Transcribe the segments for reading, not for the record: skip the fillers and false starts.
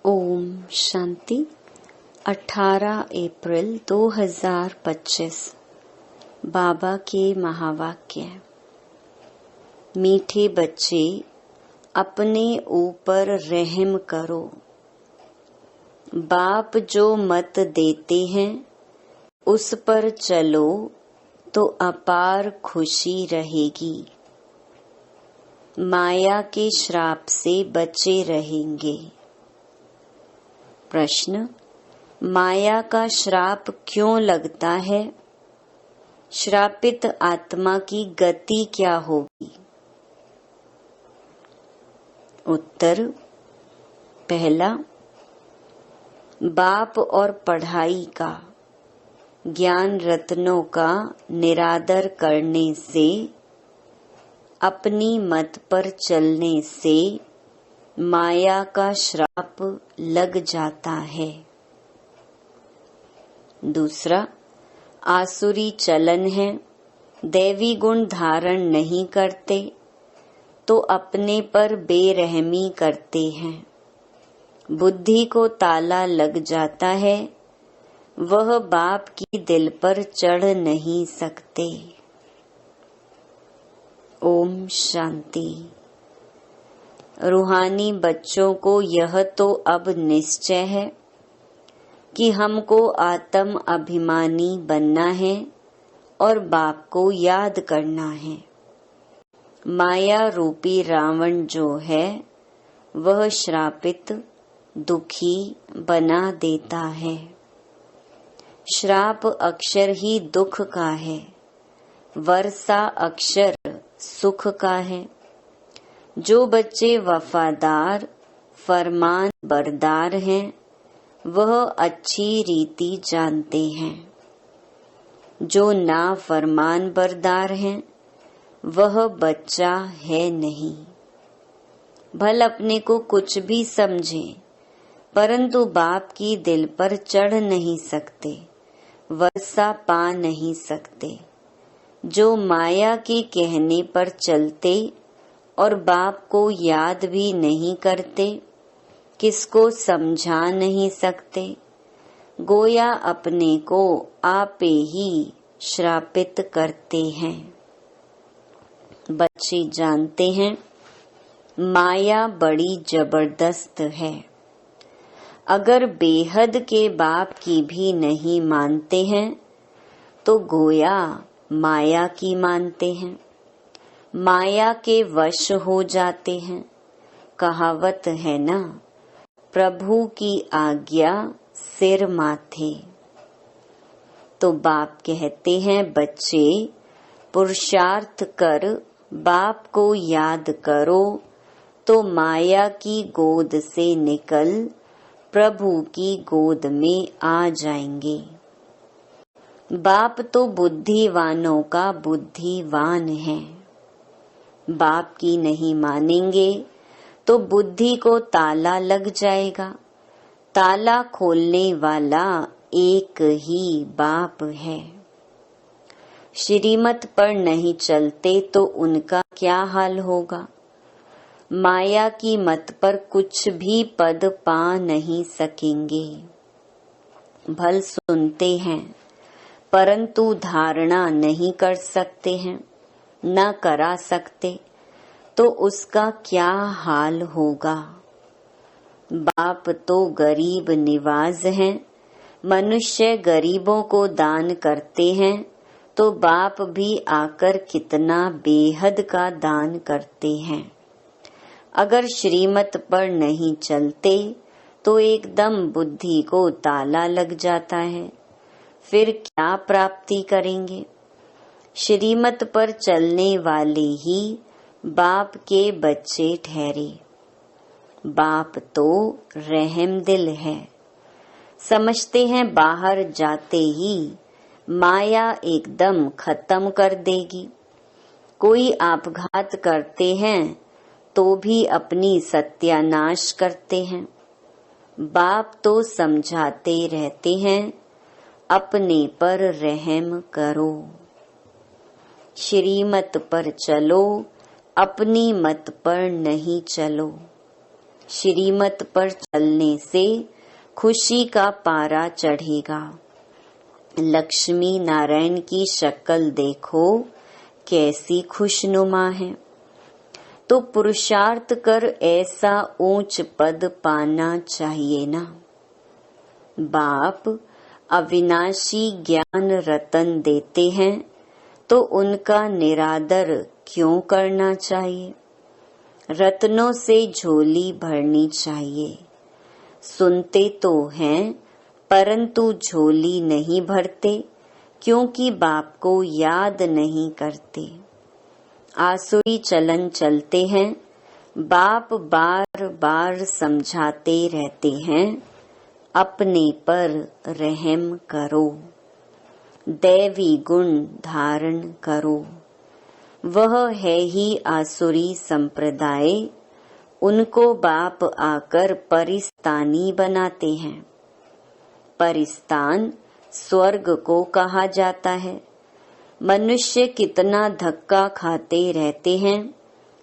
ओम शांति। 18 अप्रैल 2025 बाबा के महावाक्य। मीठे बच्चे, अपने ऊपर रहम करो। बाप जो मत देते हैं उस पर चलो तो अपार खुशी रहेगी। माया के श्राप से बचे रहेंगे। प्रश्न: माया का श्राप क्यों लगता है? श्रापित आत्मा की गति क्या होगी? उत्तर: पहला, बाप और पढ़ाई का, ज्ञान रत्नों का निरादर करने से, अपनी मत पर चलने से माया का श्राप लग जाता है। दूसरा, आसुरी चलन है, दैवी गुण धारण नहीं करते तो अपने पर बेरहमी करते हैं। बुद्धि को ताला लग जाता है, वह बाप की दिल पर चढ़ नहीं सकते। ओम शांति। रूहानी बच्चों को यह तो अब निश्चय है कि हमको आत्म अभिमानी बनना है और बाप को याद करना है। माया रूपी रावण जो है वह श्रापित, दुखी बना देता है। श्राप अक्षर ही दुख का है, वर्षा अक्षर सुख का है। जो बच्चे वफादार, फरमान बरदार हैं, वह अच्छी रीति जानते हैं। जो ना फरमान बरदार हैं, वह बच्चा है नहीं। भल अपने को कुछ भी समझे, परंतु बाप की दिल पर चढ़ नहीं सकते, वर्षा पा नहीं सकते। जो माया के कहने पर चलते और बाप को याद भी नहीं करते, किसको समझा नहीं सकते, गोया अपने को आपे ही श्रापित करते हैं। बच्चे जानते हैं माया बड़ी जबरदस्त है। अगर बेहद के बाप की भी नहीं मानते हैं तो गोया माया की मानते हैं, माया के वश हो जाते हैं। कहावत है ना, प्रभु की आज्ञा सिर माथे। तो बाप कहते हैं बच्चे, पुरुषार्थ कर बाप को याद करो तो माया की गोद से निकल प्रभु की गोद में आ जाएंगे। बाप तो बुद्धिवानों का बुद्धिवान है। बाप की नहीं मानेंगे तो बुद्धि को ताला लग जाएगा। ताला खोलने वाला एक ही बाप है। श्रीमत पर नहीं चलते तो उनका क्या हाल होगा? माया की मत पर कुछ भी पद पा नहीं सकेंगे। भल सुनते हैं परंतु धारणा नहीं कर सकते हैं, न करा सकते तो उसका क्या हाल होगा? बाप तो गरीब निवाज हैं। मनुष्य गरीबों को दान करते हैं तो बाप भी आकर कितना बेहद का दान करते हैं। अगर श्रीमत पर नहीं चलते तो एकदम बुद्धि को ताला लग जाता है, फिर क्या प्राप्ति करेंगे? श्रीमत पर चलने वाले ही बाप के बच्चे ठहरे। बाप तो रहम दिल है। समझते हैं बाहर जाते ही माया एकदम खत्म कर देगी। कोई आपघात करते हैं तो भी अपनी सत्यानाश करते हैं। बाप तो समझाते रहते हैं, अपने पर रहम करो। श्रीमत पर चलो, अपनी मत पर नहीं चलो। श्रीमत पर चलने से खुशी का पारा चढ़ेगा। लक्ष्मी नारायण की शक्ल देखो कैसी खुशनुमा है। तो पुरुषार्थ कर ऐसा ऊंच पद पाना चाहिए ना। बाप अविनाशी ज्ञान रतन देते हैं तो उनका निरादर क्यों करना चाहिए। रत्नों से झोली भरनी चाहिए। सुनते तो हैं परंतु झोली नहीं भरते, क्योंकि बाप को याद नहीं करते। आसुरी चलन चलते हैं, बाप बार बार समझाते रहते हैं, अपने पर रहम करो, दैवी गुण धारण करो। वह है ही आसुरी संप्रदाय, उनको बाप आकर परिस्तानी बनाते हैं। परिस्तान स्वर्ग को कहा जाता है। मनुष्य कितना धक्का खाते रहते हैं,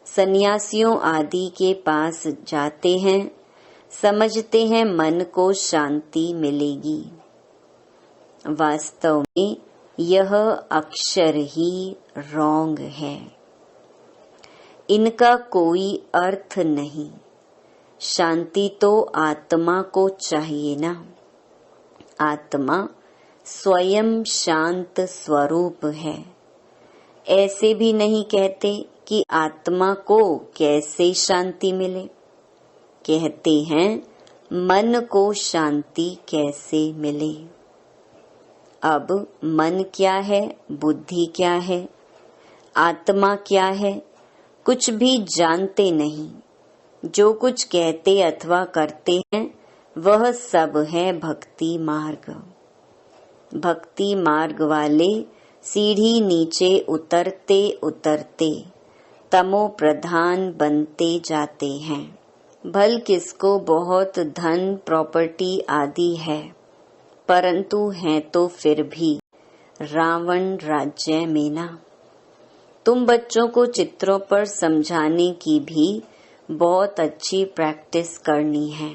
सन्यासियों आदि के पास जाते हैं, समझते हैं मन को शांति मिलेगी। वास्तव में यह अक्षर ही रॉन्ग है। इनका कोई अर्थ नहीं। शांति तो आत्मा को चाहिए ना। आत्मा स्वयं शांत स्वरूप है। ऐसे भी नहीं कहते कि आत्मा को कैसे शांति मिले। कहते हैं मन को शांति कैसे मिले। अब मन क्या है, बुद्धि क्या है, आत्मा क्या है, कुछ भी जानते नहीं। जो कुछ कहते अथवा करते हैं वह सब है भक्ति मार्ग। भक्ति मार्ग वाले सीढ़ी नीचे उतरते उतरते तमो प्रधान बनते जाते हैं। भल किसको बहुत धन प्रॉपर्टी आदि है, परंतु है तो फिर भी रावण राज्य में ना। तुम बच्चों को चित्रों पर समझाने की भी बहुत अच्छी प्रैक्टिस करनी है।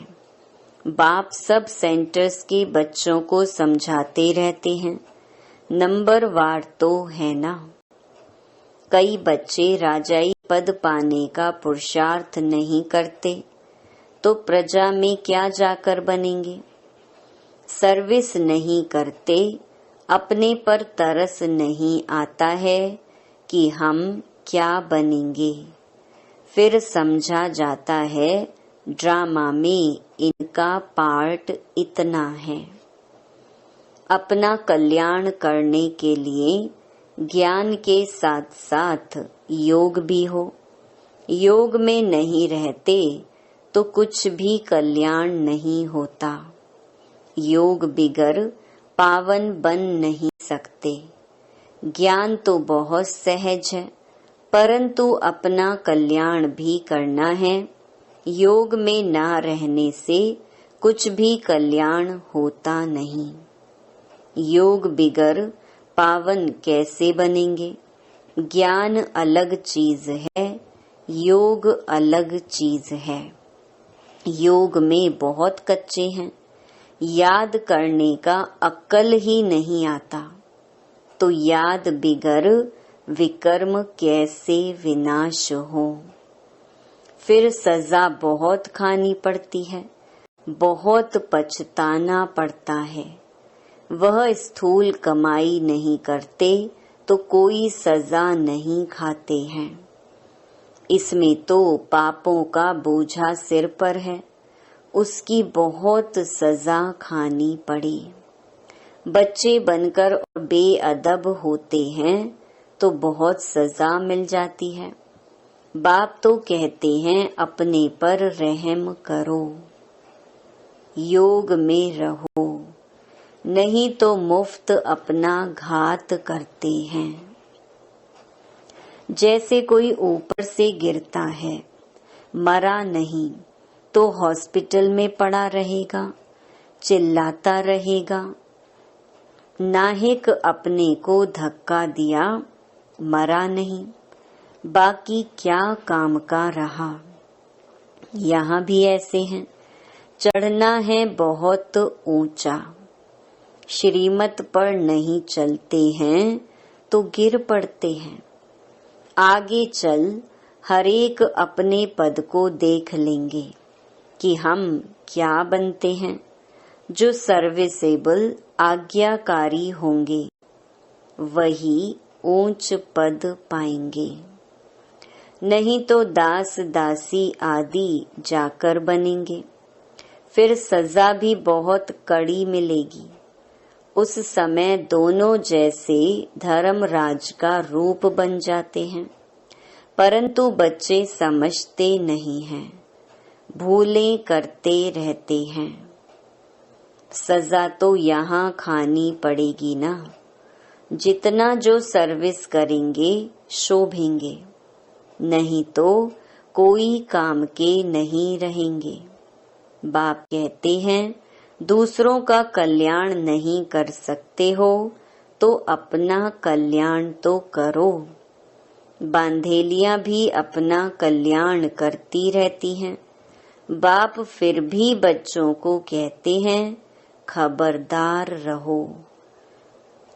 बाप सब सेंटर्स के बच्चों को समझाते रहते हैं, नंबर वार तो है ना। कई बच्चे राजाई पद पाने का पुरुषार्थ नहीं करते तो प्रजा में क्या जाकर बनेंगे। सर्विस नहीं करते, अपने पर तरस नहीं आता है कि हम क्या बनेंगे। फिर समझा जाता है ड्रामा में इनका पार्ट इतना है। अपना कल्याण करने के लिए ज्ञान के साथ साथ योग भी हो। योग में नहीं रहते तो कुछ भी कल्याण नहीं होता। योग बिगर पावन बन नहीं सकते। ज्ञान तो बहुत सहज है, परंतु अपना कल्याण भी करना है। योग में ना रहने से कुछ भी कल्याण होता नहीं। योग बिगर पावन कैसे बनेंगे। ज्ञान अलग चीज है, योग अलग चीज है। योग में बहुत कच्चे हैं, याद करने का अक्ल ही नहीं आता। तो याद बिगर विकर्म कैसे विनाश हो। फिर सजा बहुत खानी पड़ती है, बहुत पछताना पड़ता है। वह स्थूल कमाई नहीं करते तो कोई सजा नहीं खाते हैं। इसमें तो पापों का बोझा सिर पर है, उसकी बहुत सजा खानी पड़ी। बच्चे बनकर बेअदब होते हैं तो बहुत सजा मिल जाती है। बाप तो कहते हैं अपने पर रहम करो, योग में रहो, नहीं तो मुफ्त अपना घात करते हैं। जैसे कोई ऊपर से गिरता है, मरा नहीं तो हॉस्पिटल में पड़ा रहेगा, चिल्लाता रहेगा। नाहिक अपने को धक्का दिया, मरा नहीं, बाकी क्या काम का रहा। यहाँ भी ऐसे हैं। चढ़ना है बहुत ऊंचा, श्रीमत पर नहीं चलते हैं तो गिर पड़ते हैं। आगे चल हरेक अपने पद को देख लेंगे कि हम क्या बनते हैं। जो सर्विसेबल आज्ञाकारी होंगे वही ऊंच पद पाएंगे, नहीं तो दास दासी आदि जाकर बनेंगे। फिर सजा भी बहुत कड़ी मिलेगी। उस समय दोनों जैसे धर्मराज का रूप बन जाते हैं, परंतु बच्चे समझते नहीं हैं, भूलें करते रहते हैं। सजा तो यहाँ खानी पड़ेगी ना। जितना जो सर्विस करेंगे शोभेंगे, नहीं तो कोई काम के नहीं रहेंगे। बाप कहते हैं, दूसरों का कल्याण नहीं कर सकते हो तो अपना कल्याण तो करो। बांधेलियां भी अपना कल्याण करती रहती हैं। बाप फिर भी बच्चों को कहते हैं, खबरदार रहो।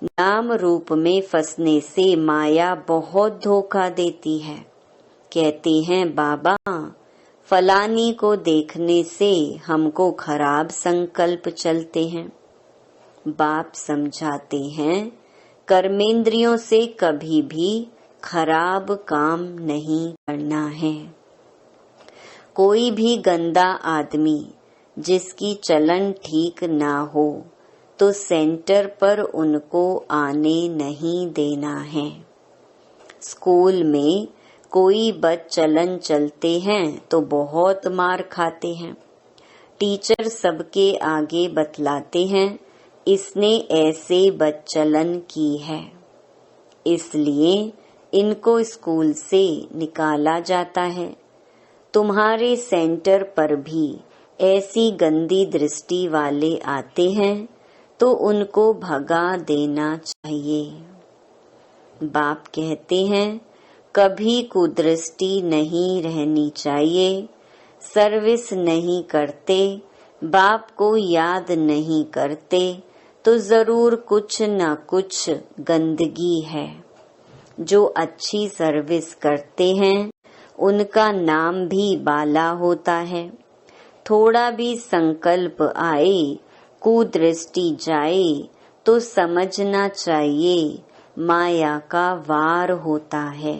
नाम रूप में फंसने से माया बहुत धोखा देती है। कहते हैं, बाबा फलानी को देखने से हमको खराब संकल्प चलते हैं। बाप समझाते हैं, कर्मेंद्रियों से कभी भी खराब काम नहीं करना है। कोई भी गंदा आदमी जिसकी चलन ठीक ना हो तो सेंटर पर उनको आने नहीं देना है। स्कूल में कोई बदचलन चलते हैं तो बहुत मार खाते हैं। टीचर सबके आगे बतलाते हैं, इसने ऐसे बदचलन की है, इसलिए इनको स्कूल से निकाला जाता है। तुम्हारे सेंटर पर भी ऐसी गंदी दृष्टि वाले आते हैं तो उनको भगा देना चाहिए। बाप कहते हैं, कभी कुदृष्टि नहीं रहनी चाहिए। सर्विस नहीं करते, बाप को याद नहीं करते तो जरूर कुछ न कुछ गंदगी है। जो अच्छी सर्विस करते हैं उनका नाम भी बाला होता है। थोड़ा भी संकल्प आए, कुदृष्टि जाए तो समझना चाहिए माया का वार होता है।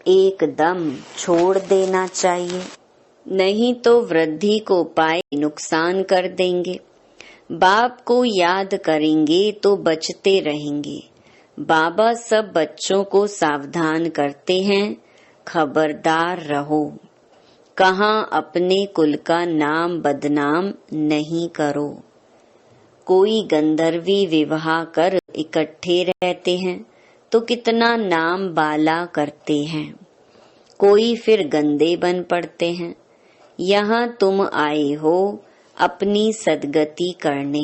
एकदम छोड़ देना चाहिए, नहीं तो वृद्धि को पाए नुकसान कर देंगे। बाप को याद करेंगे तो बचते रहेंगे। बाबा सब बच्चों को सावधान करते हैं, खबरदार रहो। कहाँ अपने कुल का नाम बदनाम नहीं करो। कोई गंधर्वी विवाह कर इकट्ठे रहते हैं तो कितना नाम बाला करते हैं। कोई फिर गंदे बन पड़ते हैं। यहाँ तुम आए हो अपनी सदगति करने,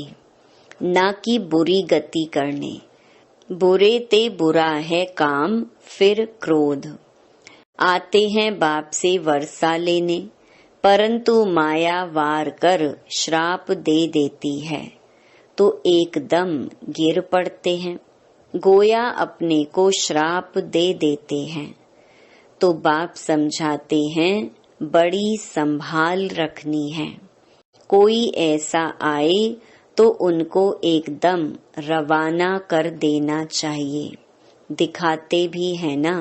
ना कि बुरी गति करने। बुरे ते बुरा है काम, फिर क्रोध। आते हैं बाप से वर्षा लेने, परंतु माया वार कर श्राप दे देती है तो एकदम गिर पड़ते हैं। गोया अपने को श्राप दे देते हैं। तो बाप समझाते हैं, बड़ी संभाल रखनी है। कोई ऐसा आए तो उनको एकदम रवाना कर देना चाहिए। दिखाते भी है ना,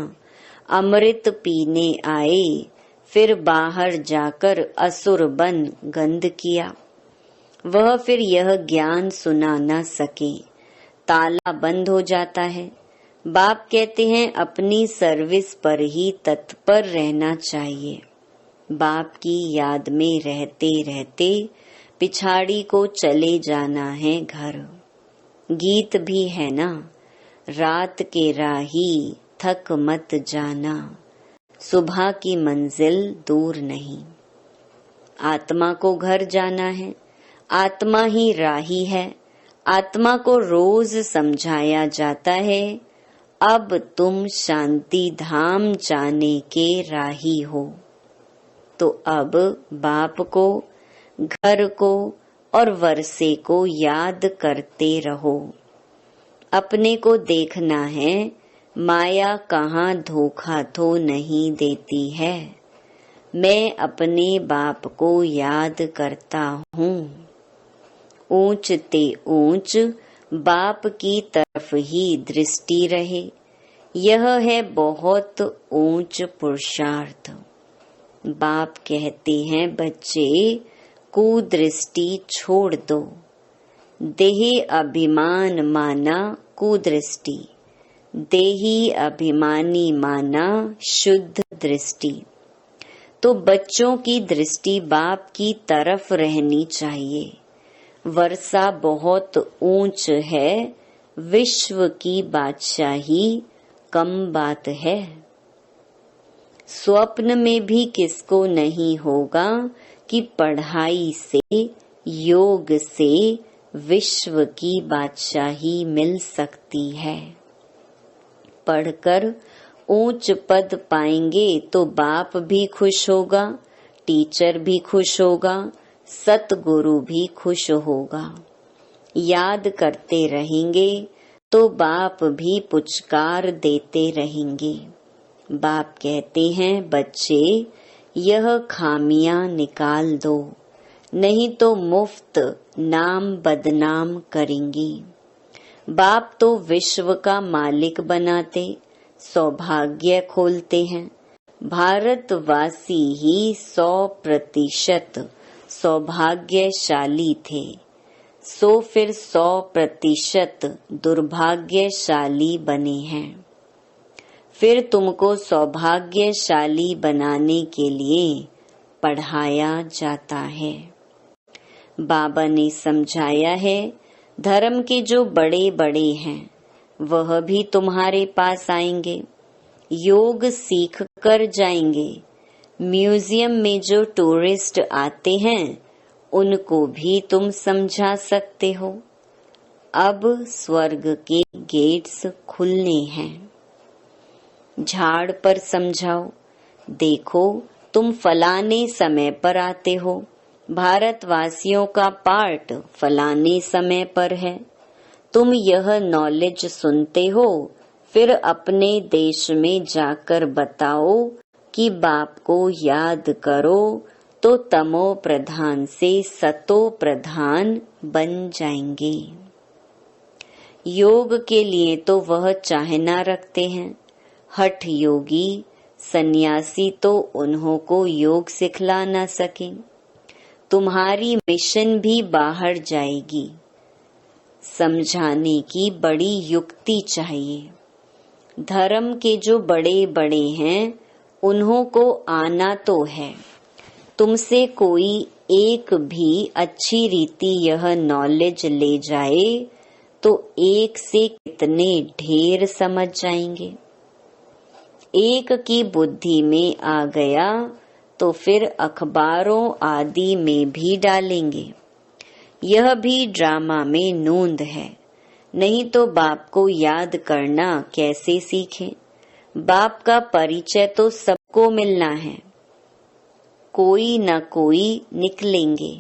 अमृत पीने आए फिर बाहर जाकर असुर बन गंध किया। वह फिर यह ज्ञान सुना न सके, ताला बंद हो जाता है। बाप कहते हैं, अपनी सर्विस पर ही तत्पर रहना चाहिए। बाप की याद में रहते रहते पिछाड़ी को चले जाना है घर। गीत भी है ना, रात के राही थक मत जाना, सुबह की मंजिल दूर नहीं। आत्मा को घर जाना है, आत्मा ही राही है। आत्मा को रोज समझाया जाता है, अब तुम शांति धाम जाने के राही हो। तो अब बाप को, घर को और वर्षे को याद करते रहो। अपने को देखना है, माया कहाँ धोखा तो नहीं देती है। मैं अपने बाप को याद करता हूँ। ऊंच ते ऊंच बाप की तरफ ही दृष्टि रहे, यह है बहुत ऊंच पुरुषार्थ। बाप कहते हैं, बच्चे कुदृष्टि छोड़ दो। देह अभिमान माना कुदृष्टि, देही अभिमानी माना शुद्ध दृष्टि। तो बच्चों की दृष्टि बाप की तरफ रहनी चाहिए। वर्षा बहुत ऊंच है, विश्व की बादशाही कम बात है। स्वप्न में भी किसको नहीं होगा कि पढ़ाई से, योग से विश्व की बादशाही मिल सकती है। पढ़कर ऊंच पद पाएंगे तो बाप भी खुश होगा, टीचर भी खुश होगा, सतगुरु भी खुश होगा। याद करते रहेंगे तो बाप भी पुचकार देते रहेंगे। बाप कहते हैं, बच्चे यह खामियां निकाल दो, नहीं तो मुफ्त नाम बदनाम करेंगी। बाप तो विश्व का मालिक बनाते, सौभाग्य खोलते हैं। भारतवासी ही 100% सौभाग्यशाली थे, सो फिर 100% दुर्भाग्यशाली बने हैं। फिर तुमको सौभाग्यशाली बनाने के लिए पढ़ाया जाता है। बाबा ने समझाया है, धर्म के जो बड़े बड़े हैं वह भी तुम्हारे पास आएंगे, योग सीख कर जाएंगे। म्यूजियम में जो टूरिस्ट आते हैं उनको भी तुम समझा सकते हो। अब स्वर्ग के गेट्स खुलने हैं। झाड़ पर समझाओ, देखो तुम फलाने समय पर आते हो, भारतवासियों का पार्ट फलाने समय पर है। तुम यह नॉलेज सुनते हो, फिर अपने देश में जाकर बताओ कि बाप को याद करो तो तमो प्रधान से सतो प्रधान बन जाएंगे। योग के लिए तो वह चाहना रखते हैं। हठ योगी सन्यासी तो उन्हों को योग सिखला न सके। तुम्हारी मिशन भी बाहर जाएगी। समझाने की बड़ी युक्ति चाहिए। धर्म के जो बड़े बड़े हैं उन्हों को आना तो है। तुमसे कोई एक भी अच्छी रीति यह नॉलेज ले जाए तो एक से कितने ढेर समझ जाएंगे। एक की बुद्धि में आ गया तो फिर अखबारों आदि में भी डालेंगे। यह भी ड्रामा में नोंद है, नहीं तो बाप को याद करना कैसे सीखें। बाप का परिचय तो सबको मिलना है, कोई न कोई निकलेंगे।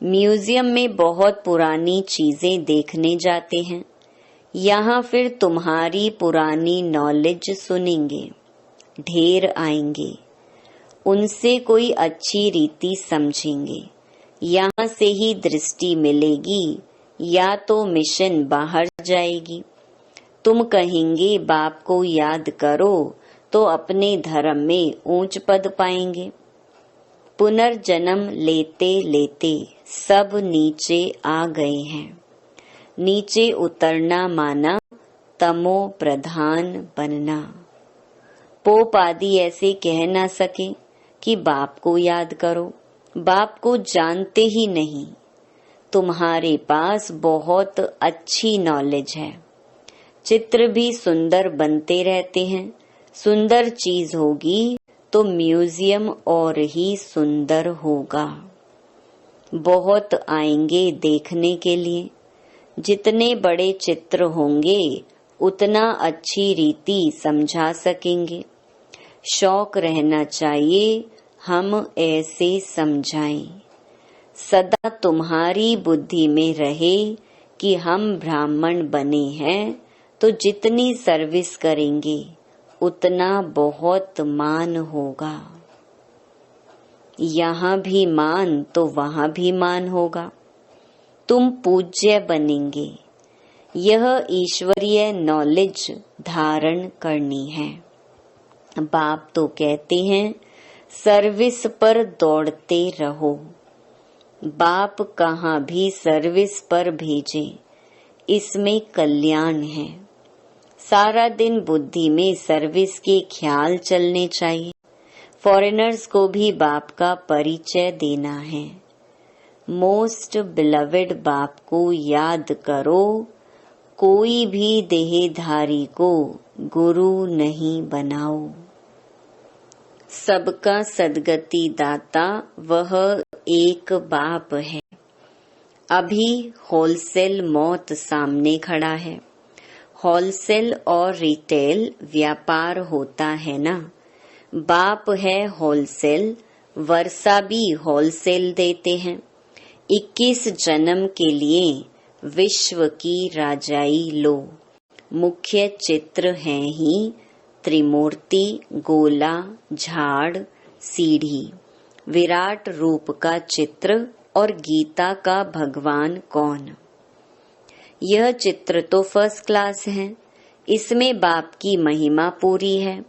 म्यूजियम में बहुत पुरानी चीजें देखने जाते हैं, यहाँ फिर तुम्हारी पुरानी नॉलेज सुनेंगे। ढेर आएंगे, उनसे कोई अच्छी रीति समझेंगे। यहाँ से ही दृष्टि मिलेगी या तो मिशन बाहर जाएगी। तुम कहेंगे बाप को याद करो तो अपने धर्म में ऊंच पद पाएंगे। पुनर्जन्म लेते लेते सब नीचे आ गए हैं। नीचे उतरना माना तमो प्रधान बनना। पोप आदि ऐसे कह ना सके कि बाप को याद करो, बाप को जानते ही नहीं। तुम्हारे पास बहुत अच्छी नॉलेज है। चित्र भी सुंदर बनते रहते हैं। सुंदर चीज होगी तो म्यूजियम और ही सुंदर होगा। बहुत आएंगे देखने के लिए। जितने बड़े चित्र होंगे उतना अच्छी रीति समझा सकेंगे। शौक रहना चाहिए हम ऐसे समझाएं, सदा तुम्हारी बुद्धि में रहे कि हम ब्राह्मण बने हैं तो जितनी सर्विस करेंगे उतना बहुत मान होगा। यहाँ भी मान तो वहाँ भी मान होगा। तुम पूज्य बनेंगे। यह ईश्वरीय नॉलेज धारण करनी है। बाप तो कहते हैं सर्विस पर दौड़ते रहो। बाप कहाँ भी सर्विस पर भेजे, इसमें कल्याण है। सारा दिन बुद्धि में सर्विस के ख्याल चलने चाहिए। फॉरेनर्स को भी बाप का परिचय देना है। मोस्ट बिलवेड बाप को याद करो। कोई भी देहधारी को गुरु नहीं बनाओ। सबका सदगति दाता वह एक बाप है। अभी होलसेल मौत सामने खड़ा है। होलसेल और रिटेल व्यापार होता है ना। बाप है होलसेल, वर्षा भी होलसेल देते हैं। 21 जन्म के लिए विश्व की राजाई लो। मुख्य चित्र हैं ही त्रिमूर्ति, गोला, झाड़, सीढ़ी। विराट रूप का चित्र और गीता का भगवान कौन। यह चित्र तो फर्स्ट क्लास है। इसमें बाप की महिमा पूरी है।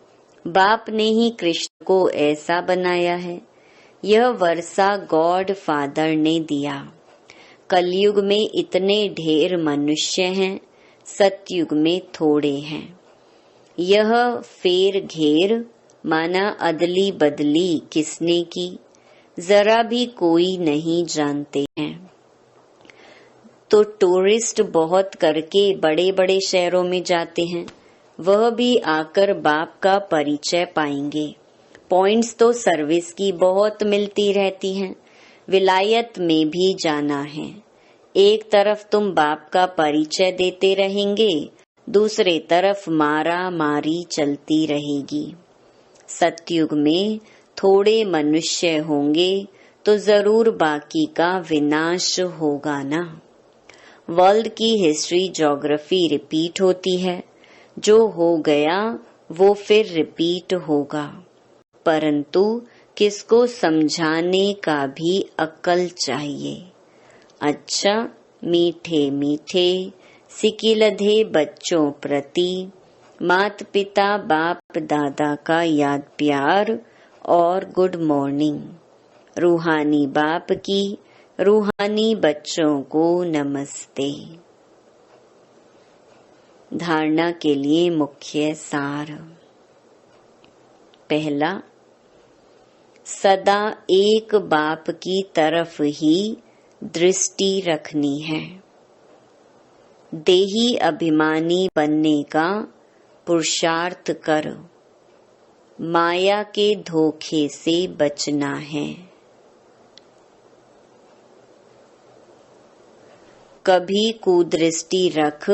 बाप ने ही कृष्ण को ऐसा बनाया है। यह वर्षा गॉड फादर ने दिया। कलयुग में इतने ढेर मनुष्य हैं, सतयुग में थोड़े हैं। यह फेर घेर माना अदली बदली किसने की, जरा भी कोई नहीं जानते हैं। तो टूरिस्ट बहुत करके बड़े बड़े शहरों में जाते हैं। वह भी आकर बाप का परिचय पाएंगे। पॉइंट्स तो सर्विस की बहुत मिलती रहती हैं। विलायत में भी जाना है। एक तरफ तुम बाप का परिचय देते रहेंगे, दूसरे तरफ मारा मारी चलती रहेगी। सतयुग में थोड़े मनुष्य होंगे तो जरूर बाकी का विनाश होगा ना। वर्ल्ड की हिस्ट्री ज्योग्राफी रिपीट होती है। जो हो गया वो फिर रिपीट होगा, परंतु किसको समझाने का भी अक्ल चाहिए। अच्छा, मीठे मीठे सिकिलधे बच्चों प्रति माता पिता बाप दादा का याद प्यार और गुड मॉर्निंग। रूहानी बाप की रूहानी बच्चों को नमस्ते। धारणा के लिए मुख्य सार। पहला, सदा एक बाप की तरफ ही दृष्टि रखनी है। देही अभिमानी बनने का पुरुषार्थ कर। माया के धोखे से बचना है। कभी कुदृष्टि रख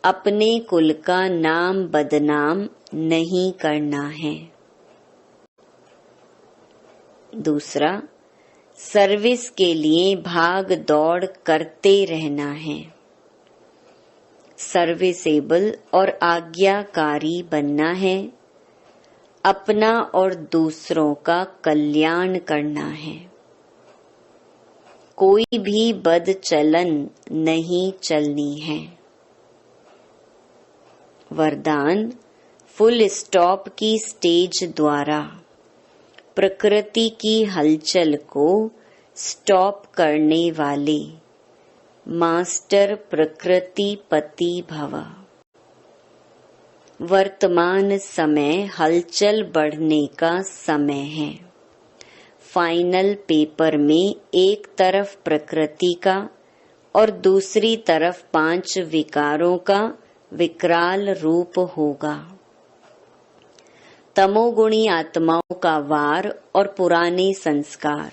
अपने कुल का नाम बदनाम नहीं करना है। दूसरा, सर्विस के लिए भाग दौड़ करते रहना है। सर्विसेबल और आज्ञाकारी बनना है। अपना और दूसरों का कल्याण करना है। कोई भी बद चलन नहीं चलनी है। वरदान, फुल स्टॉप की स्टेज द्वारा प्रकृति की हलचल को स्टॉप करने वाले मास्टर प्रकृति पति भव। वर्तमान समय हलचल बढ़ने का समय है। फाइनल पेपर में एक तरफ प्रकृति का और दूसरी तरफ 5 विकारों का विकराल रूप होगा। तमोगुणी आत्माओं का वार और पुराने संस्कार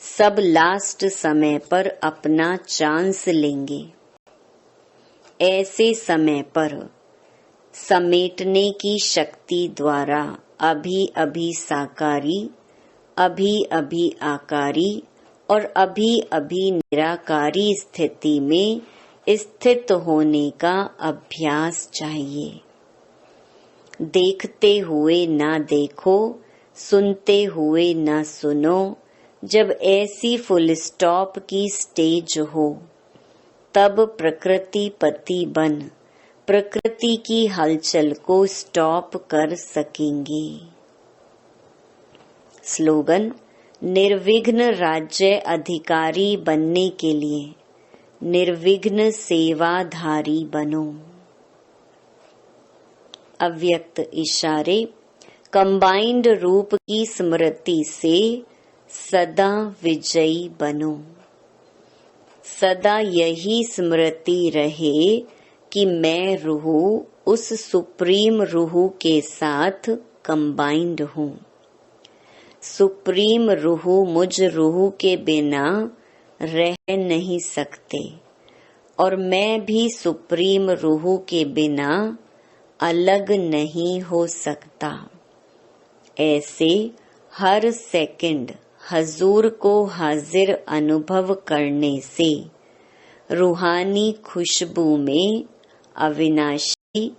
सब लास्ट समय पर अपना चांस लेंगे। ऐसे समय पर समेटने की शक्ति द्वारा अभी अभी साकारी अभी अभी आकारी और अभी अभी निराकारी स्थिति में स्थित होने का अभ्यास चाहिए। देखते हुए ना देखो, सुनते हुए ना सुनो। जब ऐसी फुल स्टॉप की स्टेज हो, तब प्रकृति पति बन प्रकृति की हलचल को स्टॉप कर सकेंगे। स्लोगन: निर्विघ्न राज्य अधिकारी बनने के लिए निर्विघ्न सेवाधारी बनो। अव्यक्त इशारे: कंबाइंड रूप की स्मृति से सदा विजयी बनो। सदा यही स्मृति रहे कि मैं रूह उस सुप्रीम रूह के साथ कंबाइंड हूँ। सुप्रीम रूह मुझ रूह के बिना रह नहीं सकते और मैं भी सुप्रीम रूह के बिना अलग नहीं हो सकता। ऐसे हर सेकंड हजूर को हाजिर अनुभव करने से रूहानी खुशबू में अविनाशी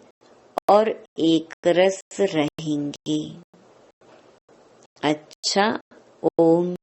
और एकरस रहेंगे। अच्छा, ओम